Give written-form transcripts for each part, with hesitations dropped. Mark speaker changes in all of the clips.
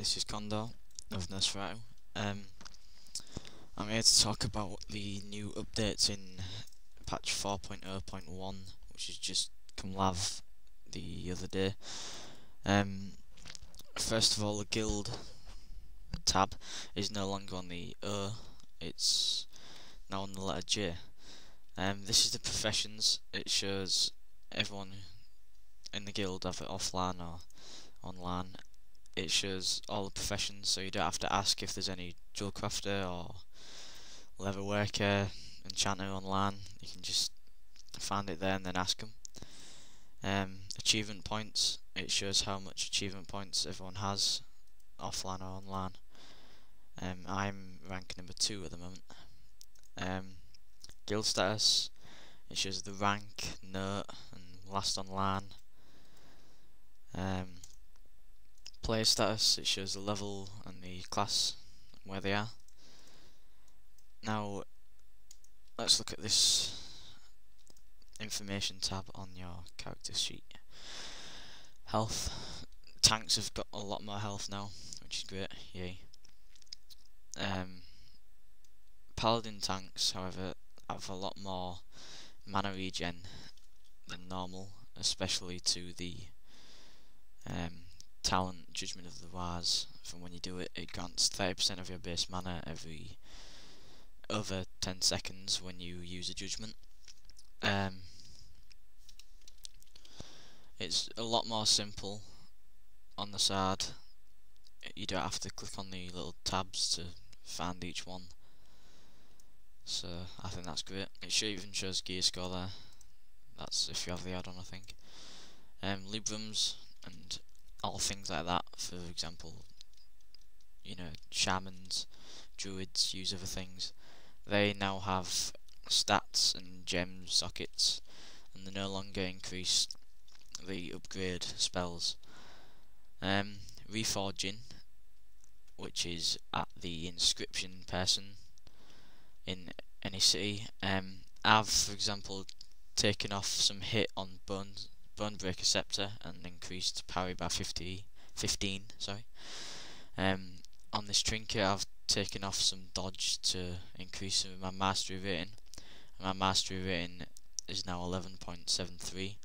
Speaker 1: this is Condor of Nosferatu. I'm here to talk about the new updates in patch 4.0.1, which has just come live the other day. First of all, the guild tab is no longer on the O, it's now on the letter J. This is the professions. It shows everyone in the guild, either offline or online. It shows all the professions, so you don't have to ask if there's any jewel crafter or leather worker, enchanter online. You can just find it there and then ask them. Achievement points, it shows how much achievement points everyone has, offline or online. I'm rank number 2 at the moment. Guild status, it shows the rank, note, and last online. Player status, it shows the level and the class and where they are. Now let's look at this information tab on your character sheet. Health. Tanks have got a lot more health now, which is great, yay. Paladin tanks, however, have a lot more mana regen than normal, especially to the talent Judgment of the Wise. From when you do it, it grants 30% of your base mana every over 10 seconds when you use a judgment. It's a lot more simple on the side. You don't have to click on the little tabs to find each one, so I think that's great. It even shows gear score there. That's if you have the add-on, I think. Librams and all things like that. For example, you know, shamans, druids use other things. They now have stats and gem sockets, and they no longer increase the upgrade spells. Reforging, which is at the inscription person in any city. I've, for example, taken off some hit on Bonebreaker Scepter and increased parry by 15. Sorry. On this trinket, I've taken off some dodge to increase my mastery rating. My mastery rating is now 11.73,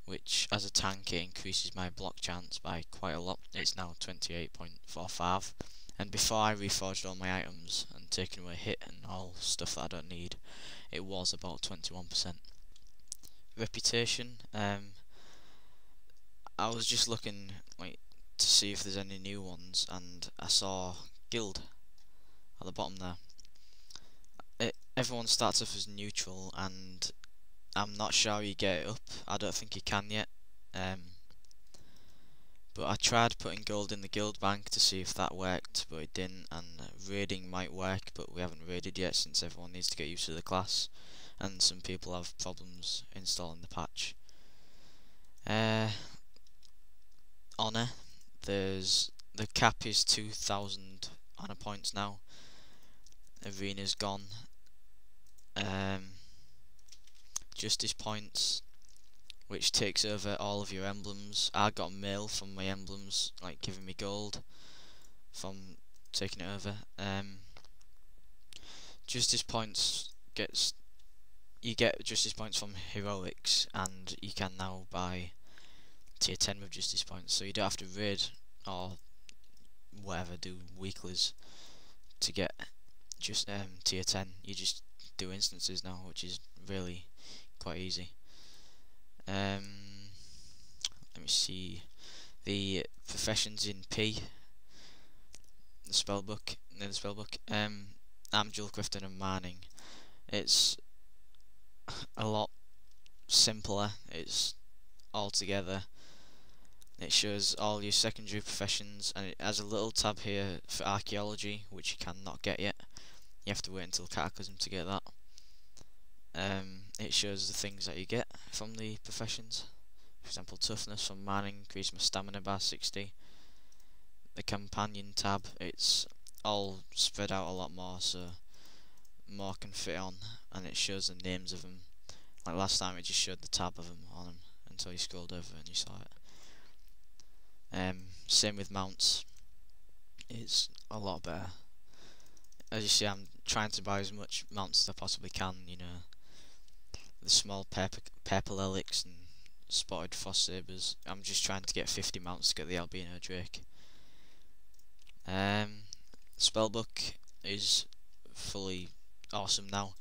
Speaker 1: which as a tank it increases my block chance by quite a lot. It's now 28.45, and before I reforged all my items and taken away hit and all stuff that I don't need, it was about 21%. Reputation, I was just looking to see if there's any new ones, and I saw guild at the bottom there. Everyone starts off as neutral, and I'm not sure how you get it up. I don't think you can yet. But I tried putting gold in the guild bank to see if that worked, but it didn't. And raiding might work, but we haven't raided yet since everyone needs to get used to the class, and some people have problems installing the patch. Honor, the cap is 2,000 honor points now. Arena's gone. Justice points, which takes over all of your emblems. I got mail from my emblems, like giving me gold from taking it over. Justice points you get justice points from heroics, and you can now buy tier 10 with justice points, so you don't have to raid or whatever, do weeklies to get just tier 10. You just do instances now, which is really quite easy. Let me see the professions in P, the spellbook. No, the spellbook. I'm jewel crafting and mining. It's a lot simpler. It's all together. It shows all your secondary professions, and it has a little tab here for archaeology, which you cannot get yet. You have to wait until Cataclysm to get that. It shows the things that you get from the professions. For example, toughness from mining, increase my stamina by 60. The companion tab, it's all spread out a lot more, so more can fit on, and it shows the names of them. Like last time, it just showed the tab of them on them until you scrolled over and you saw it. Same with mounts. it's a lot better. As you see, I'm trying to buy as much mounts as I possibly can, you know, the small purple relics and spotted frost sabers. I'm just trying to get 50 mounts to get the albino drake. Spellbook is fully awesome now.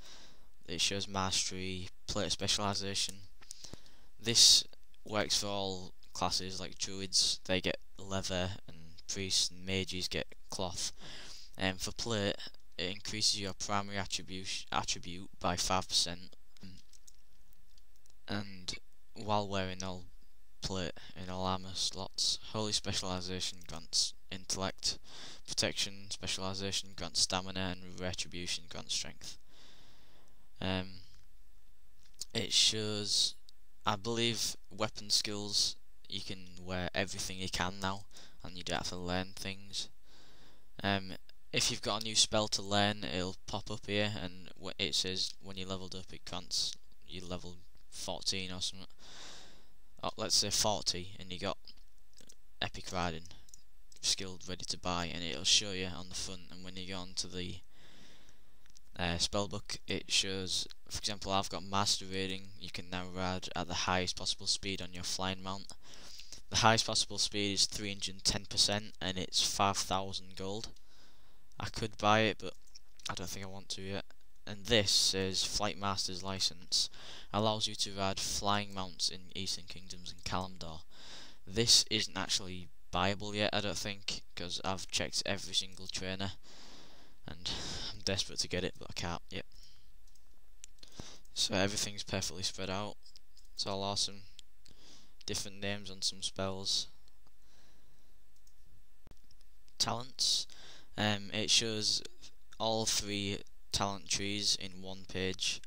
Speaker 1: It shows mastery, plate specialization. This works for all classes like druids, they get leather, and priests and mages get cloth. And for plate, it increases your primary attribute by 5%, and while wearing all plate in all armor slots. Holy specialization grants intellect, protection specialization grants stamina, and retribution grants strength. It shows, I believe, weapon skills. You can wear everything you can now, and you don't have to learn things. If you've got a new spell to learn, it'll pop up here, and it says when you leveled up, it grants you level 14 or something. Oh, let's say 40, and you got epic riding skilled, ready to buy, and it'll show you on the front. And when you go onto the spellbook, it shows, for example, I've got master rating. You can now ride at the highest possible speed on your flying mount. The highest possible speed is 310%, and it's 5,000 gold. I could buy it, but I don't think I want to yet. And this says Flight Master's License, allows you to ride flying mounts in Eastern Kingdoms and Kalimdor. This isn't actually buyable yet, I don't think, because I've checked every single trainer, and I'm desperate to get it, but I can't yet. So everything's perfectly spread out. It's all awesome. Different names on some spells. Talents. It shows all 3 talent trees in one page,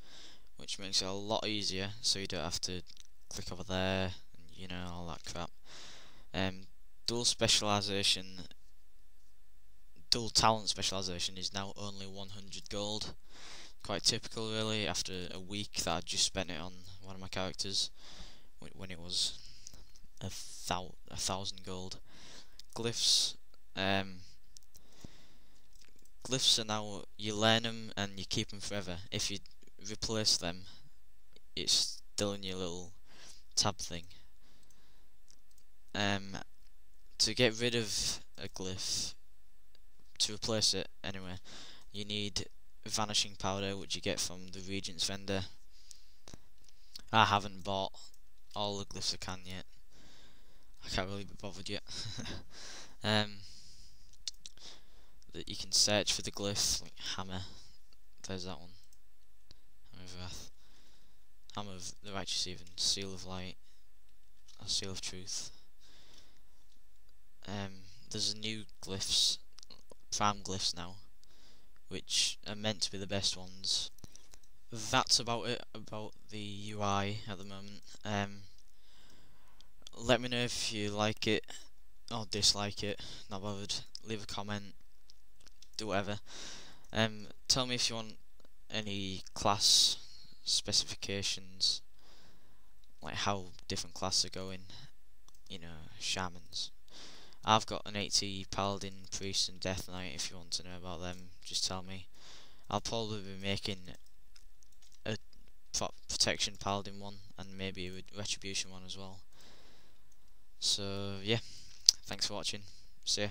Speaker 1: which makes it a lot easier, so you don't have to click over there and, you know, all that crap. Dual talent specialization is now only 100 gold. Quite typical, really, after a week that I'd just spent it on one of my characters when it was 1,000 gold. Glyphs. Glyphs are now, you learn them and you keep them forever. If you replace them, it's still in your little tab thing. To get rid of a glyph, to replace it anyway, you need vanishing powder, which you get from the Regent's vendor. I haven't bought all the glyphs I can yet. I can't really be bothered yet. That you can search for the glyph, like hammer. There's that one. Hammer of Wrath, Hammer of the Righteous, even Seal of Light, or Seal of Truth. There's new glyphs, prime glyphs now, which are meant to be the best ones. That's about it about the UI at the moment. Let me know if you like it or dislike it. Not bothered. Leave a comment. Do whatever. Tell me if you want any class specifications, like how different classes are going. You know, shamans. I've got an 80 paladin, priest, and death knight. If you want to know about them, just tell me. I'll probably be making a protection paladin one and maybe a retribution one as well. So yeah, thanks for watching. See ya.